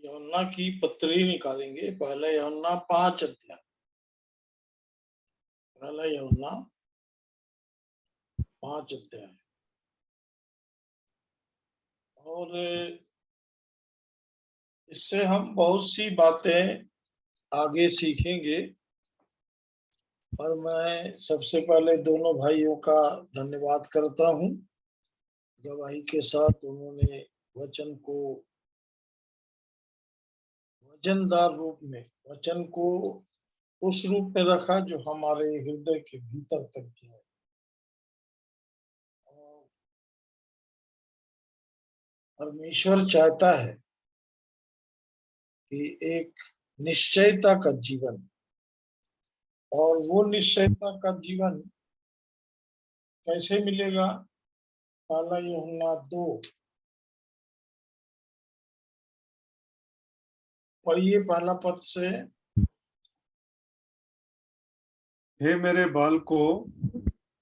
यूहन्ना की पत्री निकालेंगे। पहला यूहन्ना 5 अध्याय। पहला यूहन्ना 5 अध्याय। और इससे हम बहुत सी बातें आगे सीखेंगे। पर मैं सबसे पहले दोनों भाइयों का धन्यवाद करता हूँ। गवाही के साथ उन्होंने वचन को वजनदार रूप में, वचन को उस रूप में रखा जो हमारे हृदय के भीतर तक जाए। और परमेश्वर चाहता है कि एक निश्चयता का जीवन, और वो निश्चयता का जीवन कैसे मिलेगा? पहला यूहन्ना 2 पढ़िए, पहला पद से। हे मेरे बालकों,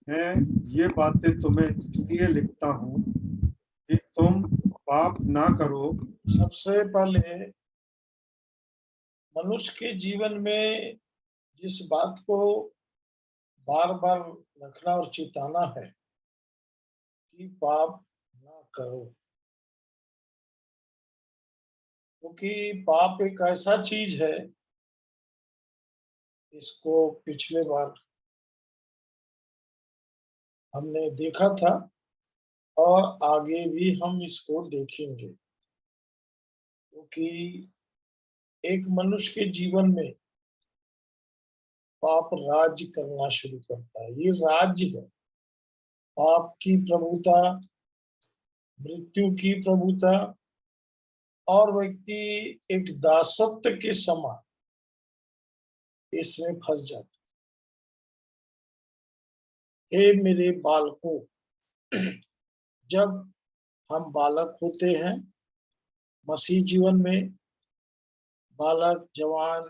मैं ये बातें तुम्हें इसलिए लिखता हूँ कि तुम पाप ना करो। सबसे पहले मनुष्य के जीवन में जिस बात को बार बार रखना और चिताना है कि पाप ना करो, क्योंकि पाप एक ऐसा चीज है, इसको पिछले बार हमने देखा था और आगे भी हम इसको देखेंगे। क्योंकि एक मनुष्य के जीवन में पाप राज्य करना शुरू करता है। ये राज्य है, पाप की प्रभुता, मृत्यु की प्रभुता, और व्यक्ति एक दासत्व के समान इसमें फंस जाता है। हे मेरे बालकों, जब हम बालक होते हैं मसीह जीवन में, बालक, जवान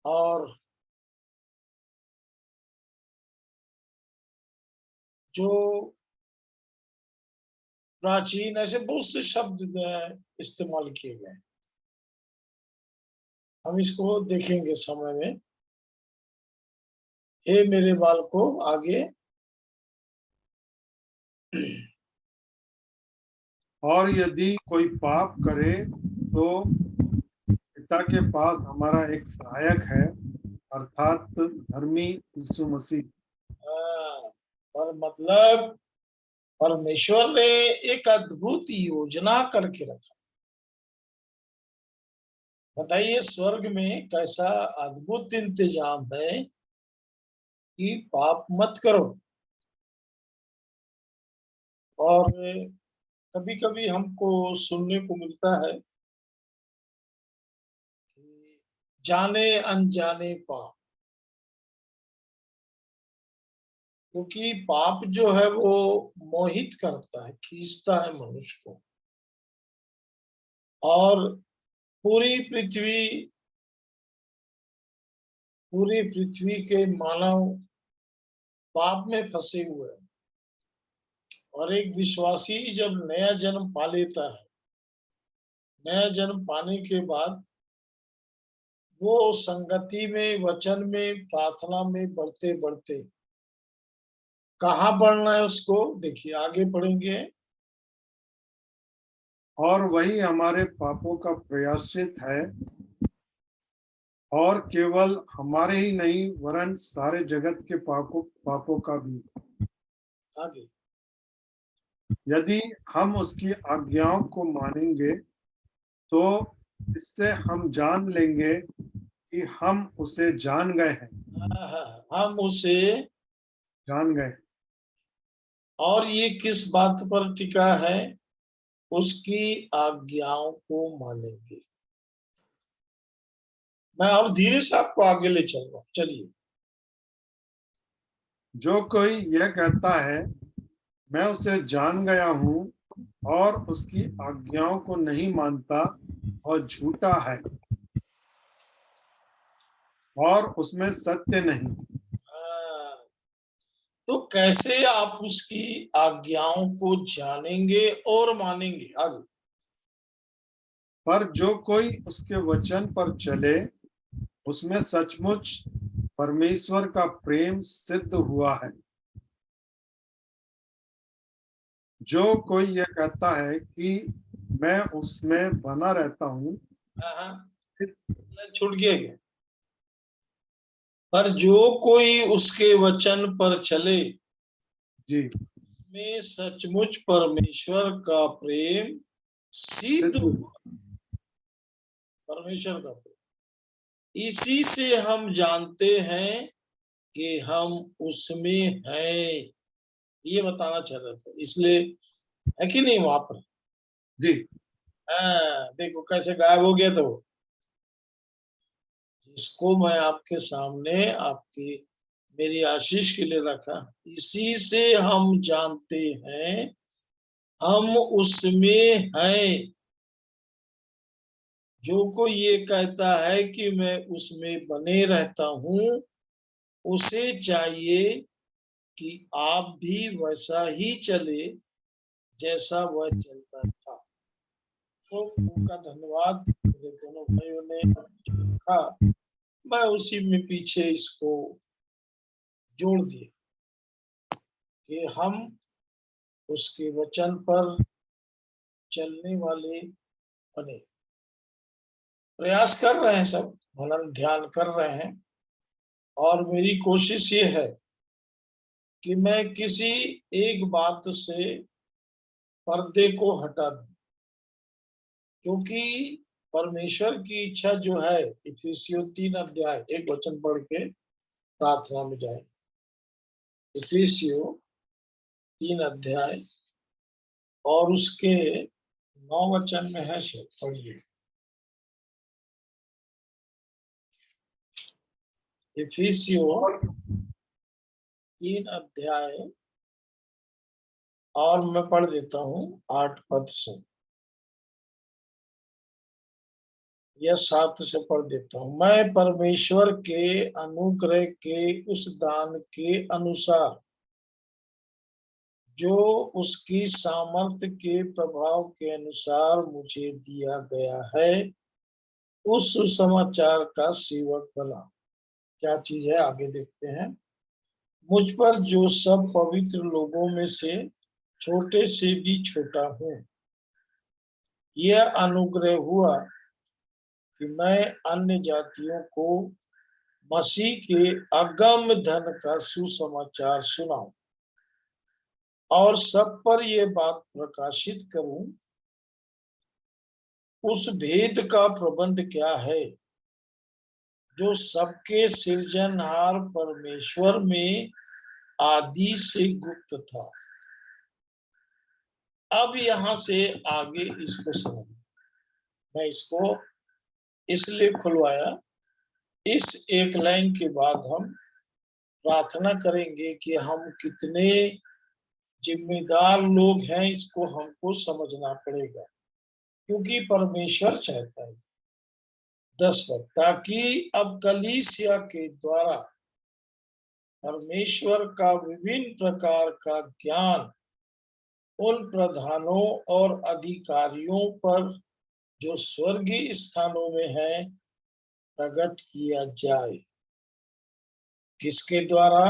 और जो प्राचीन, ऐसे बहुत से शब्द इस्तेमाल किए गए, हम इसको देखेंगे समय में। हे मेरे बालकों, आगे। और यदि कोई पाप करे तो पिता के पास हमारा एक सहायक है, अर्थात धर्मी यीशु मसीह। और मतलब परमेश्वर ने एक अद्भुत योजना करके रखा। बताइए, स्वर्ग में कैसा अद्भुत इंतजाम है कि पाप मत करो। और कभी कभी हमको सुनने को मिलता है कि जाने अनजाने पाप, क्योंकि पाप जो है वो मोहित करता है, खींचता है मनुष्य को। और पूरी पृथ्वी पूरी पृथ्वी के मानव पाप में फंसे हुए हैं। और एक विश्वासी जब नया जन्म पा लेता है, नया जन्म पाने के बाद वो संगति में, वचन में, प्रार्थना में बढ़ते बढ़ते कहाँ बढ़ना है उसको देखिए, आगे पढ़ेंगे। और वही हमारे पापों का प्रायश्चित है, और केवल हमारे ही नहीं वरन सारे जगत के पापों का भी। आगे। यदि हम उसकी आज्ञाओं को मानेंगे तो इससे हम जान लेंगे कि हम उसे जान गए हैं। हम उसे जान गए। और ये किस बात पर टिका है? उसकी आज्ञाओं को मानेंगे। मैं और धीरे से आपको आगे ले चल रहा हूँ, चलिए। जो कोई यह कहता है मैं उसे जान गया हूँ और उसकी आज्ञाओं को नहीं मानता, और झूठा है और उसमें सत्य नहीं। तो कैसे आप उसकी आज्ञाओं को जानेंगे और मानेंगे? आगे। पर जो कोई उसके वचन पर चले उसमें सचमुच परमेश्वर का प्रेम सिद्ध हुआ है। जो कोई ये कहता है कि मैं उसमें बना रहता हूँ, हाँ हाँ, छूट गया क्या? पर जो कोई उसके वचन पर चले जी, में सचमुच परमेश्वर का प्रेम सिद्ध सिद्ध हुआ। परमेश्वर का प्रेम इसी से हम जानते हैं कि हम उसमें हैं, ये बताना चाह रहे थे, इसलिए है कि नहीं वहां पर। जी, हाँ, देखो कैसे गायब हो गया। तो जिसको मैं आपके सामने आपकी मेरी आशीष के लिए रखा, इसी से हम जानते हैं हम उसमें हैं। जो कोई ये कहता है कि मैं उसमें बने रहता हूँ, उसे चाहिए कि आप भी वैसा ही चले जैसा वह चलता था। तो उनका धन्यवाद, मेरे दोनों भाइयों ने जो लिखा, मैं उसी में पीछे इसको जोड़ दिया कि हम उसके वचन पर चलने वाले बने। प्रयास कर रहे हैं, सब मनन ध्यान कर रहे हैं, और मेरी कोशिश ये है कि मैं किसी एक बात से पर्दे को हटा दूं, क्योंकि परमेश्वर की इच्छा जो है, इफिसियों 3 अध्याय 1 वचन पढ़ के प्रार्थना में जाए। इफिसियों 3 अध्याय और उसके 9 वचन में है, शायद, पढ़िए। इफिसियों 3 अध्याय और मैं पढ़ देता हूँ 8 पद से या 7 से पढ़ देता हूँ। मैं परमेश्वर के अनुग्रह के उस दान के अनुसार जो उसकी सामर्थ्य के प्रभाव के अनुसार मुझे दिया गया है, उस सुसमाचार का सेवक बना। क्या चीज है, आगे देखते हैं। मुझ पर जो सब पवित्र लोगों में से छोटे से भी छोटा हूँ, यह अनुग्रह हुआ कि मैं अन्य जातियों को मसीह के अगम धन का सुसमाचार सुनाऊं और सब पर यह बात प्रकाशित करूं, उस भेद का प्रबंध क्या है जो सबके सृजनहार परमेश्वर में आदि से गुप्त था। अब यहां से आगे इसको समझ, मैं इसको इसलिए खुलवाया, इस एक लाइन के बाद हम प्रार्थना करेंगे कि हम कितने जिम्मेदार लोग हैं, इसको हमको समझना पड़ेगा, क्योंकि परमेश्वर चाहता है। 10 पद, ताकि अब कलीसिया के द्वारा परमेश्वर का विभिन्न प्रकार का ज्ञान उन प्रधानों और अधिकारियों पर जो स्वर्गीय स्थानों में है प्रकट किया जाए। किसके द्वारा?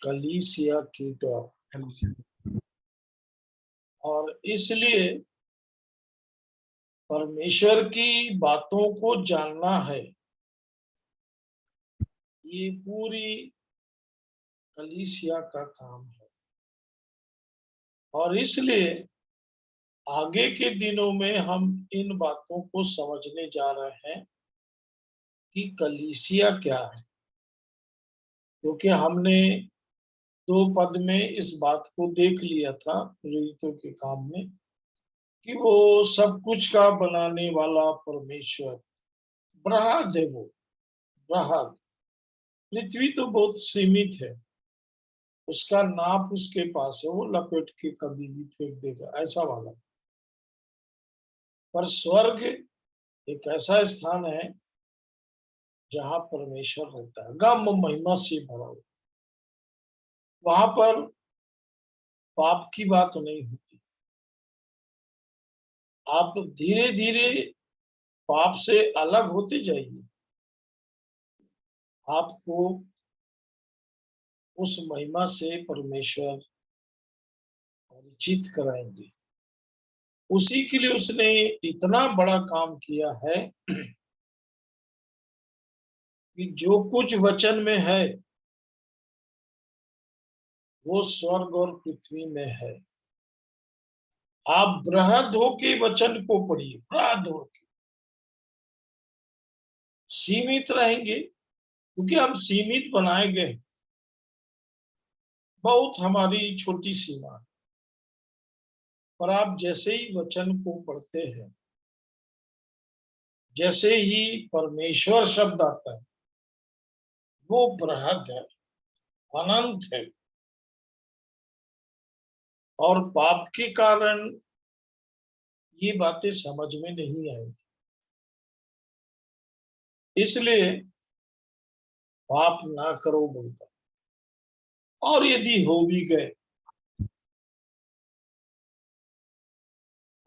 कलीसिया के द्वारा। और इसलिए परमेश्वर की बातों को जानना है, ये पूरी कलीसिया का काम है। और इसलिए आगे के दिनों में हम इन बातों को समझने जा रहे हैं कि कलीसिया क्या है, क्योंकि हमने 2 पद में इस बात को देख लिया था प्रेरितों के काम में कि वो सब कुछ का बनाने वाला परमेश्वर बृहद है। वो बृहद, पृथ्वी तो बहुत सीमित है, उसका नाप उसके पास है, वो लपेट के कभी भी फेंक देगा, ऐसा वाला। पर स्वर्ग एक ऐसा स्थान है जहां परमेश्वर रहता है, गम महिमा से भरा हुआ। वहां पर पाप की बात नहीं होती, आप धीरे धीरे पाप से अलग होते जाइए, आपको उस महिमा से परमेश्वर परिचित कराएंगे। उसी के लिए उसने इतना बड़ा काम किया है कि जो कुछ वचन में है वो स्वर्ग और पृथ्वी में है। आप बृहद होके वचन को पढ़िए, बृहद होके। सीमित रहेंगे क्योंकि हम सीमित बनाए गए, बहुत हमारी छोटी सीमा। पर आप जैसे ही वचन को पढ़ते हैं, जैसे ही परमेश्वर शब्द आता है, वो बृहद है, अनंत है। और पाप के कारण ये बातें समझ में नहीं आएंगी, इसलिए पाप ना करो बोलता। और यदि हो भी गए,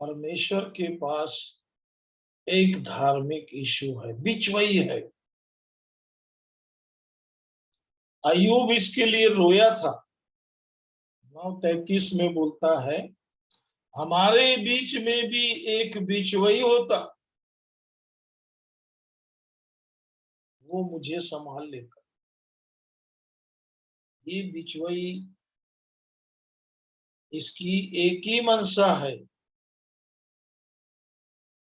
परमेश्वर के पास एक धार्मिक इशू है, बिचवई है। अय्यूब इसके लिए रोया था। 9:33 में बोलता है, हमारे बीच में भी एक बिचवई होता, वो मुझे संभाल लेगा। ये बिचवई, इसकी एक ही मंशा है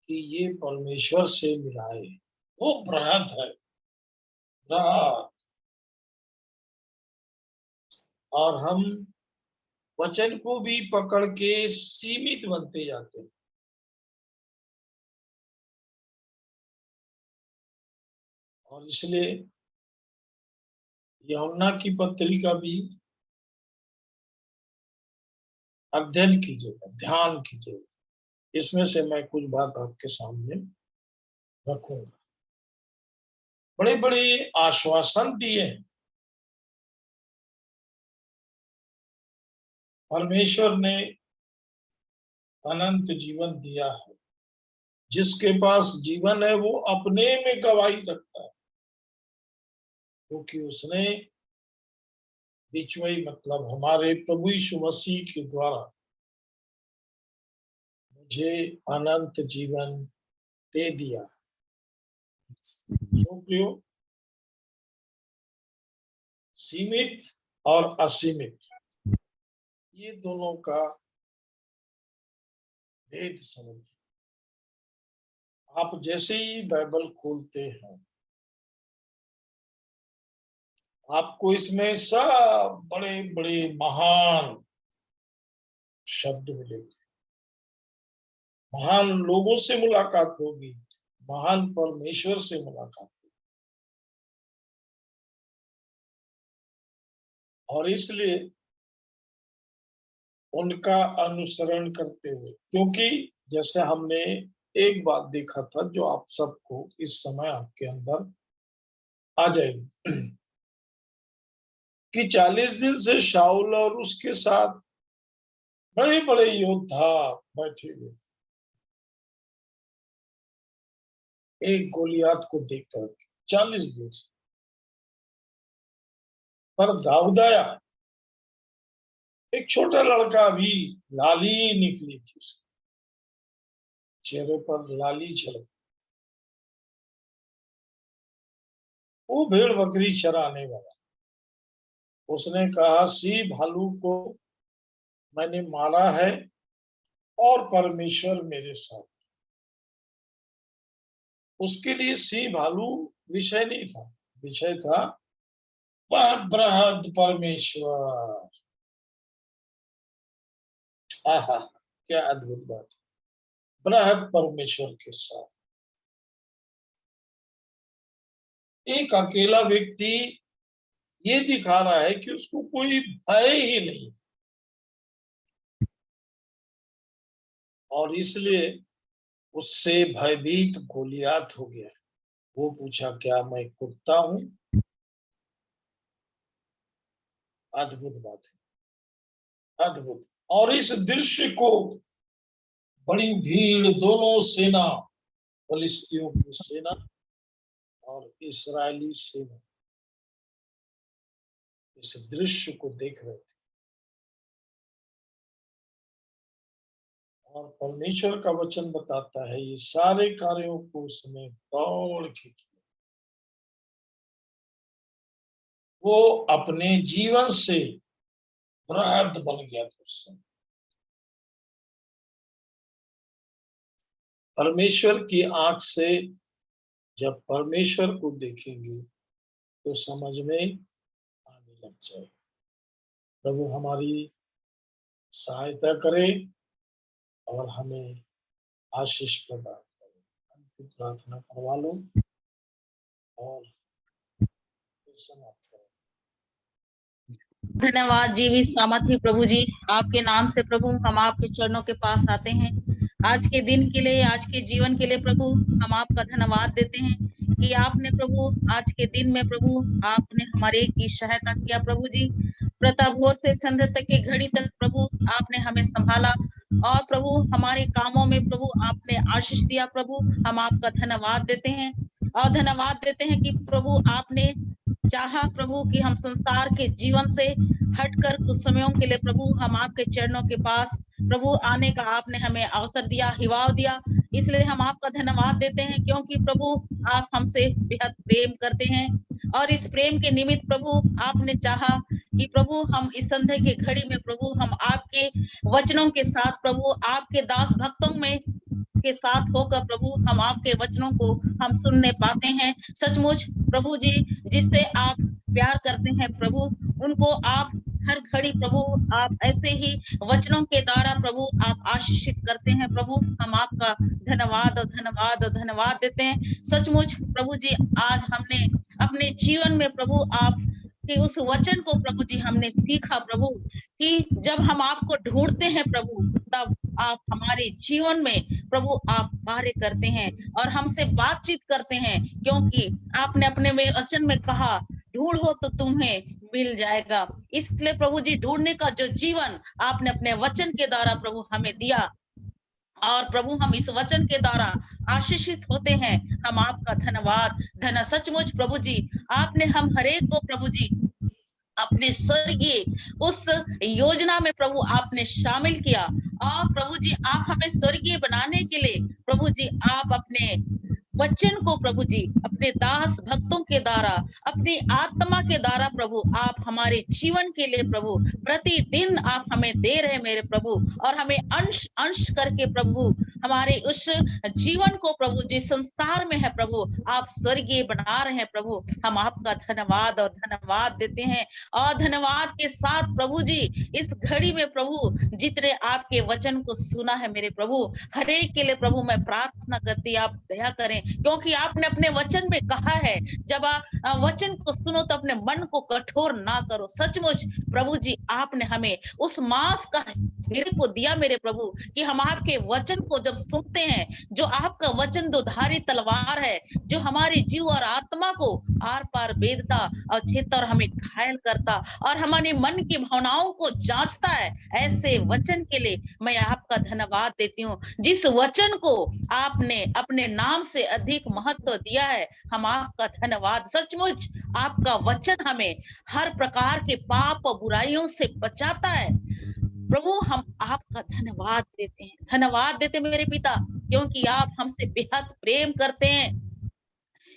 कि ये परमेश्वर से मिलाए। वो बृहद है, बृहद। और हम वचन को भी पकड़ के सीमित बनते जाते हैं। और इसलिए यूहन्ना की पत्री का भी अध्ययन कीजिएगा, ध्यान कीजिएगा। इसमें से मैं कुछ बात आपके सामने रखूंगा। बड़े बड़े आश्वासन दिए हैं। परमेश्वर ने अनंत जीवन दिया है। जिसके पास जीवन है वो अपने में गवाही रखता है, क्योंकि उसने बिचवई मतलब हमारे प्रभु यीशु मसीह के द्वारा मुझे अनंत जीवन दे दिया। क्यों? सीमित और असीमित, ये दोनों का भेद समझिए। आप जैसे ही बाइबल खोलते हैं, आपको इसमें सब बड़े बड़े महान शब्द मिलेंगे। महान लोगों से मुलाकात होगी, महान परमेश्वर से मुलाकात होगी। और इसलिए उनका अनुसरण करते हुए, क्योंकि जैसे हमने एक बात देखा था जो आप सबको इस समय आपके अंदर आ जाएगी, कि 40 दिन से शाऊल और उसके साथ बड़े बड़े योद्धा बैठे हुए, एक गोलियात को देखकर 40 दिन से। पर दाऊद आया, एक छोटा लड़का भी, लाली निकली थी उसके चेहरे पर, लाली झलक। वो भेड़ बकरी चराने वाला, उसने कहा, सी भालू को मैंने मारा है और परमेश्वर मेरे साथ। उसके लिए सी भालू विषय नहीं था, विषय था बृहद परमेश्वर। आहा, क्या अद्भुत बात है, बृहद परमेश्वर के साथ। एक अकेला व्यक्ति ये दिखा रहा है कि उसको कोई भय ही नहीं, और इसलिए उससे भयभीत गोलियात हो गया। वो पूछा, क्या मैं कुत्ता हूं? अद्भुत बात है, अद्भुत। और इस दृश्य को बड़ी भीड़, दोनों सेना, फिलिस्तियों की सेना और इस्राएली सेना इस दृश्य को देख रहे थे और परमेश्वर का वचन बताता है ये सारे कार्यों को उसने दौड़ के किया। वो अपने जीवन से बृहद बन गया था उस समय। परमेश्वर की आंख से जब परमेश्वर को देखेंगे तो समझ में आने लग जाए। प्रभु हमारी सहायता करे और हमें आशीष प्रदान करे। अंतिम प्रार्थना करवा लो और समाप्त करो। धन्यवाद जीवित सामर्थी प्रभु जी, आपके नाम से प्रभु हम आपके चरणों के पास आते हैं। आज के दिन के लिए, आज के जीवन के लिए प्रभु हम आपका धन्यवाद देते हैं कि आपने प्रभु आज के दिन में प्रभु आपने हमारे की सहायता किया। प्रभु जी प्रताप भोर से संध्या तक की घड़ी तक प्रभु आपने हमें संभाला और प्रभु हमारे कामों में प्रभु आपने आशीष दिया। प्रभु हम आपका धन्यवाद देते हैं और धन्यवाद देते हैं कि प्रभु आपने चाहा प्रभु कि हम संसार के जीवन से हटकर कुछ समयों के लिए प्रभु हम आपके चरणों के पास प्रभु आने का आपने हमें अवसर दिया, हिवाव दिया। इसलिए हम आपका धन्यवाद देते हैं क्योंकि प्रभु आप हमसे बेहद प्रेम करते हैं और इस प्रेम के निमित्त प्रभु आपने चाहा कि प्रभु हम इस संध्या की घड़ी में प्रभु हम आपके वचनों के साथ प्रभु आपके दास भक्तों में के साथ होकर प्रभु हम आपके वचनों को हम सुनने पाते हैं। सचमुच प्रभु जी जिससे आप प्यार करते हैं प्रभु उनको आप हर घड़ी प्रभु आप ऐसे ही वचनों के द्वारा प्रभु आप आशीषित करते हैं। प्रभु हम आपका धन्यवाद और धन्यवाद और धन्यवाद देते हैं। सचमुच प्रभु जी आज हमने अपने जीवन में प्रभु आप कि उस वचन को प्रभु जी हमने सीखा प्रभु कि जब हम आपको ढूंढते हैं प्रभु तब आप हमारे जीवन में प्रभु आप कार्य करते हैं और हमसे बातचीत करते हैं, क्योंकि आपने अपने वचन में कहा ढूंढो तो तुम्हें मिल जाएगा। इसलिए प्रभु जी ढूंढने का जो जीवन आपने अपने वचन के द्वारा प्रभु हमें दिया और प्रभु हम इस वचन के द्वारा आशीषित होते हैं। हम आपका धन्यवाद सचमुच प्रभु जी आपने हम हरेक को प्रभु जी अपने स्वर्गीय उस योजना में प्रभु आपने शामिल किया और प्रभु जी आप हमें स्वर्गीय बनाने के लिए प्रभु जी आप अपने वचन को प्रभु जी अपने दास भक्तों के द्वारा अपनी आत्मा के द्वारा प्रभु आप हमारे जीवन के लिए प्रभु प्रतिदिन आप हमें दे रहे मेरे प्रभु और हमें अंश अंश करके प्रभु हमारे उस जीवन को प्रभु जिस संस्कार में है प्रभु आप स्वर्गीय बना रहे हैं। प्रभु हम आपका धन्यवाद और धन्यवाद देते हैं और धन्यवाद के साथ प्रभु जी इस घड़ी में प्रभु जितने आपके वचन को सुना है मेरे प्रभु हर एक के लिए प्रभु मैं प्रार्थना करती आप दया करें, क्योंकि आपने अपने वचन में कहा है जब आप वचन को सुनो तो अपने मन को कठोर ना करो। सचमुच प्रभु जी आपने हमें उस मांस का हृदय को दिया मेरे प्रभु कि हम आपके वचन को जब सुनते हैं, जो आपका वचन दोधारी तलवार है जो हमारे जीव और आत्मा को आर पार भेदता और चित्त और हमें घायल करता और हमारे मन की भावनाओं को जांचता है, ऐसे वचन के लिए मैं आपका धन्यवाद देती हूँ। जिस वचन को आपने अपने नाम से अधिक महत्व दिया है हम आपका धन्यवाद। सचमुच आपका वचन हमें हर प्रकार के पाप और बुराइयों से बचाता है प्रभु। हम आपका धन्यवाद देते हैं मेरे पिता, क्योंकि आप हमसे बेहद प्रेम करते हैं।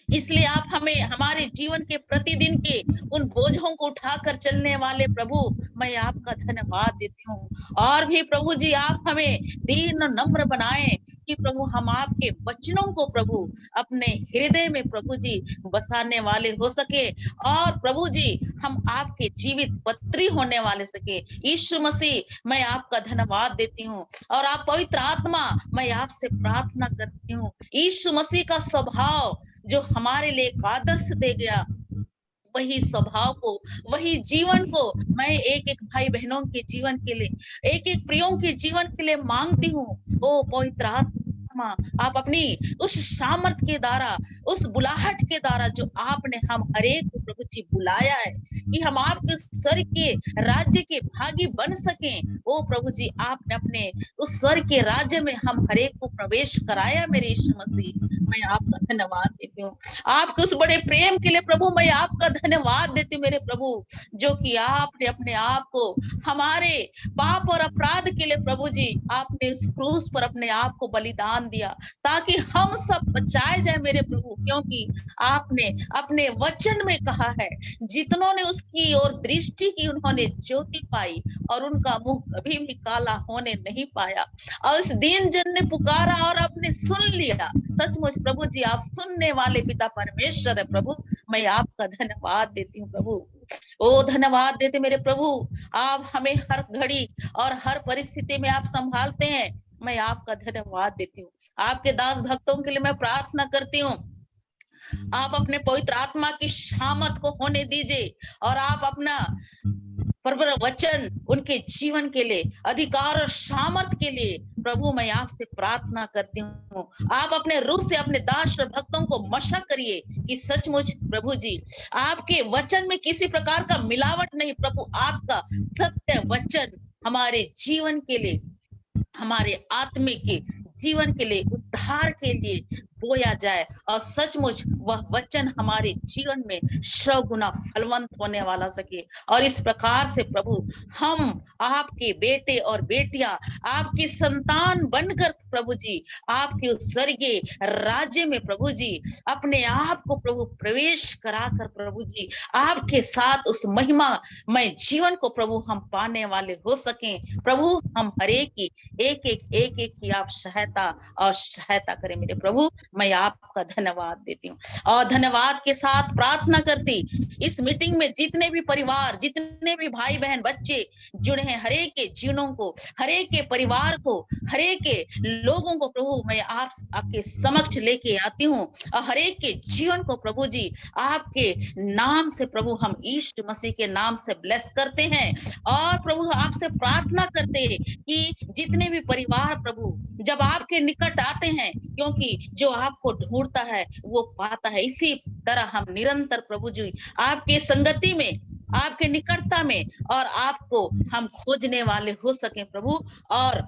इसलिए आप हमें हमारे जीवन के प्रतिदिन के उन बोझों को उठाकर चलने वाले प्रभु मैं आपका धन्यवाद देती हूँ। और भी प्रभु जी आप हमें दीन नम्र बनाए कि प्रभु हम आपके वचनों को प्रभु अपने हृदय में प्रभु जी बसाने वाले हो सके और प्रभु जी हम आपके जीवित पत्री होने वाले सके। यीशु मसीह मैं आपका धन्यवाद देती हूँ और आप पवित्र आत्मा मैं आपसे प्रार्थना करती हूँ। यीशु मसीह का स्वभाव जो हमारे लिए एक आदर्श दे गया, वही स्वभाव को वही जीवन को मैं एक एक भाई बहनों के जीवन के लिए एक एक प्रियों के जीवन के लिए मांगती हूँ। ओ पवित्र आत्मा आप अपनी उस सामर्थ के द्वारा उस बुलाहट के द्वारा जो आपने हम हरेक प्रभु जी बुलाया है कि हम आपके स्वर्ग के राज्य के भागी बन सकें। ओ प्रभु जी, आपने अपने उस स्वर्ग के राज्य में हम हरेक को प्रवेश कराया मेरे यीशु मसीह। मैं आपका धन्यवाद देती हूँ आपके उस बड़े प्रेम के लिए प्रभु। मैं आपका धन्यवाद देती हूँ मेरे प्रभु, जो कि आपने अपने आप को हमारे पाप और अपराध के लिए प्रभु जी आपने इस क्रूस पर अपने आप को बलिदान दिया ताकि हम सब बचाए जाए मेरे प्रभु। क्योंकि आपने अपने वचन में कहा है, जितनों ने उसकी ओर दृष्टि की उन्होंने ज्योति पाई और उनका मुंह कभी भी काला होने नहीं पाया। और इस दीन जन ने पुकारा और आपने सुन लिया। सचमुच प्रभु जी आप सुनने वाले पिता परमेश्वर है प्रभु। मैं आपका धन्यवाद देती हूँ प्रभु। ओ धन्यवाद देते मेरे प्रभु, आप हमें हर घड़ी और हर परिस्थिति में आप संभालते हैं। मैं आपका धन्यवाद देती हूँ। आपके दास भक्तों के लिए मैं प्रार्थना करती हूँ, आप अपने पवित्र आत्मा की शामत को होने दीजिए और आप अपना परवर वचन उनके जीवन के लिए अधिकार और सामर्थ के लिए प्रभु मैं आपसे प्रार्थना करती हूँ। आप अपने रूह से अपने दास और भक्तों को मशक करिए कि सचमुच प्रभु जी आपके वचन में किसी प्रकार का मिलावट नहीं। प्रभु आपका सत्य वचन हमारे जीवन के लिए, हमारे आत्मिक के जीवन के लिए, उद्धार के लिए बोया जाए और सचमुच वह वचन हमारे जीवन में 100 गुना फलवंत होने वाला सके। और इस प्रकार से प्रभु हम आपके बेटे और बेटियां, आपकी संतान बनकर प्रभु जी आपके उस स्वर्गीय राज्य में प्रभु जी अपने आप को प्रभु प्रवेश कराकर प्रभु जी आपके साथ उस महिमामय जीवन को प्रभु हम पाने वाले हो सकें। प्रभु हम हरेक की एक की आप सहायता करें मेरे प्रभु। मैं आपका धन्यवाद देती हूँ और धन्यवाद के साथ प्रार्थना करती इस मीटिंग में जितने भी परिवार, जितने भी भाई बहन बच्चे जुड़े हैं, हरेक के जीवनों को, हरेक के परिवार को, हरेक के लोगों को प्रभु मैं आपके समक्ष लेके आती हूँ और हरेक के जीवन को प्रभु जी आपके नाम से प्रभु हम यीशु मसीह के नाम से ब्लेस करते हैं। और प्रभु आपसे प्रार्थना करते हैं कि जितने भी परिवार प्रभु जब आपके निकट आते हैं, क्योंकि जो आपको ढूंढता है वो पाता है, इसी तरह हम निरंतर प्रभु जी आपके संगति में, आपके निकटता में और आपको हम खोजने वाले हो सके प्रभु। और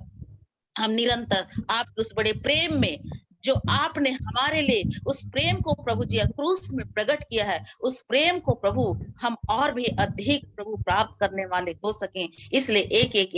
हम निरंतर आपके उस बड़े प्रेम में जो आपने हमारे लिए उस प्रेम को प्रभु जी क्रूस में प्रकट किया है, उस प्रेम को प्रभु हम और भी अधिक प्रभु प्राप्त करने वाले हो सकें। इसलिए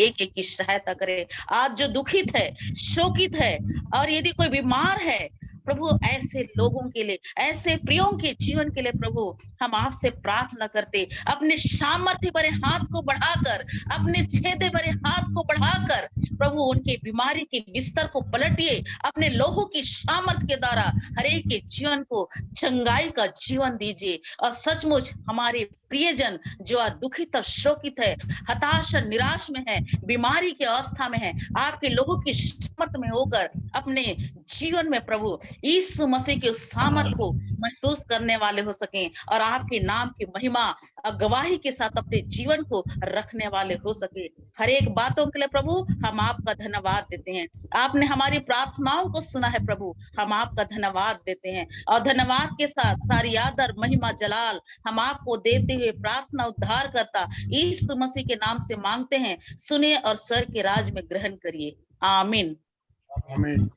एक की सहायता करें। आज जो दुखित है, शोकित है और यदि कोई बीमार है प्रभु, ऐसे लोगों के लिए, ऐसे प्रियों के जीवन के लिए प्रभु हम आपसे प्रार्थना करते, अपने सामर्थ्य भरे हाथ को बढ़ाकर, अपने छेदे भरे हाथ को बढ़ाकर प्रभु उनके बीमारी के बिस्तर को पलटिए, अपने लोहों की सामर्थ्य के द्वारा हरेक के जीवन को चंगाई का जीवन दीजिए। और सचमुच हमारे प्रियजन जो दुखित और शोकित है, हताश और निराश में है, बीमारी की अवस्था में है, आपके लोगों की सामर्थ्य में होकर अपने जीवन में प्रभु यीशु मसीह के उस सामर्थ्य को महसूस करने वाले हो सकें और आपके नाम की महिमा और गवाही के साथ अपने जीवन को रखने वाले हो सके। हर एक बातों के लिए प्रभु हम आपका धन्यवाद देते हैं। आपने हमारी प्रार्थनाओं को सुना है प्रभु, हम आपका धन्यवाद देते हैं और धन्यवाद के साथ सारी आदर महिमा जलाल हम आपको देते हुए प्रार्थना उद्धार करता यीशु मसीह के नाम से मांगते हैं। सुनिए और स्वर्ग के राज में ग्रहण करिए। आमीन। आमीन।